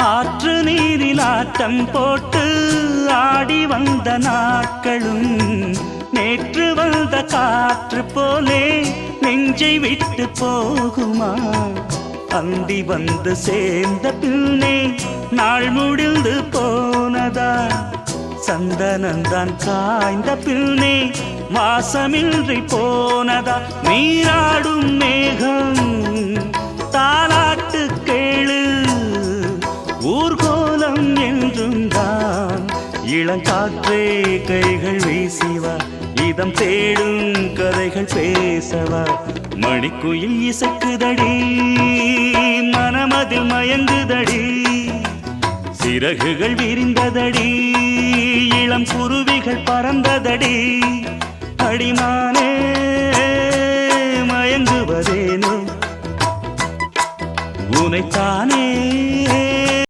ஆற்று நீரில் ஆட்டம் போட்டு ஆடி வந்த நாட்களும் நேற்று வந்த காற்று போலே நெஞ்சை விட்டு போகுமா? அந்தி வந்து சேர்ந்த பின்னே நாள் முடிந்து போனதா? சந்தனந்தான் காய்ந்த பின்னே வாசமின்றி போனதா? நீராடும் மேகம் தாலாட்டு கேளு, ஊர்கோலம் என்றும் தான். இளங்காற்றே கைகள் வீசிவா, இதம் தேடும் கதைகள் பேசவா. மணிக்குயில் இசைக்குதடி, மனமதில் மயங்குதடி. சிறகுகள் விரிந்ததடி, இளம் குருவிகள் பறந்ததடி. அடிமானே மயங்குவதேனோ உனைத்தானே